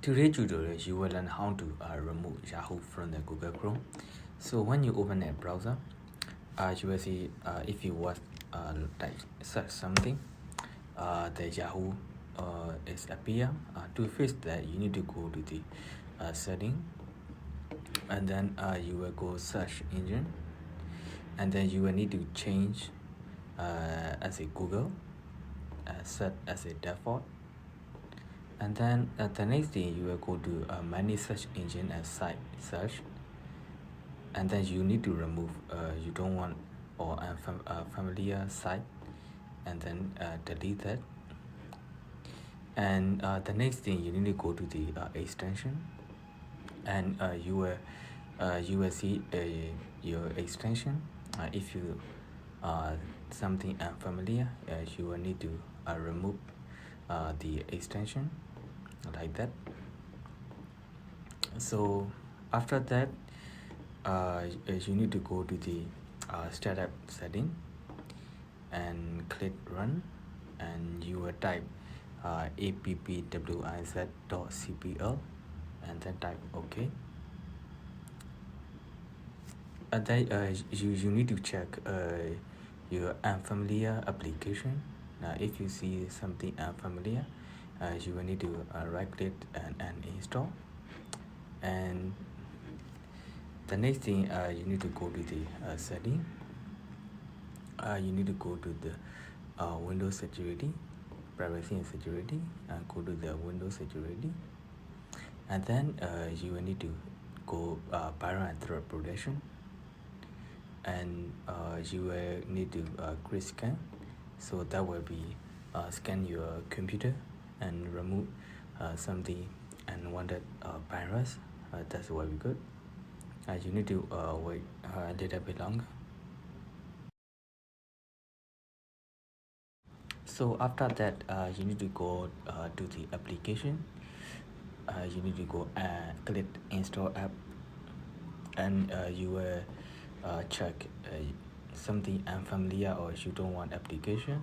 Today's tutorial you will learn how to remove Yahoo from the Google Chrome. So when you open a browser, you will see if you want like search something, the Yahoo is appear. To fix that, you need to go to the setting, and then you will go search engine, and then you will need to change as a Google, set as a default. And then the next thing you will go to manage search engine and site search, and then you need to remove you don't want or familiar site, and then delete that. And the next thing you need to go to the extension, and you will see your extension. If you something unfamiliar, you will need to remove the extension like that. So after that, you need to go to the startup setting and click run, and you will type appwiz.cpl and then type OK. And then you need to check your unfamiliar application. If you see something unfamiliar, you will need to right click and install. And the next thing, you need to go to the setting. You need to go to the Windows security, privacy and security, and go to the Windows security. And then you will need to go parent and threat protection, and you will need to create scan. So that will be scan your computer and remove some the unwanted virus. That's very good. You need to wait a little bit longer. So after that, you need to go to the application. You need to go and click install app, and you will check something unfamiliar or you don't want application,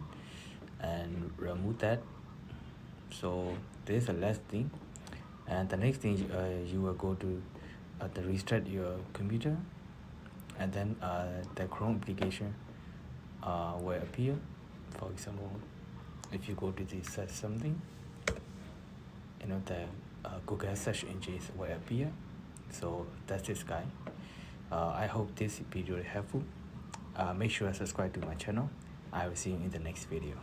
and remove that. So this is the last thing. And the next thing, you will go to the restart your computer, and then the Chrome application will appear. For example, if you go to the search something, the Google search engine will appear. So that's this guy. I hope this video is helpful. Make sure to subscribe to my channel. I will see you in the next video.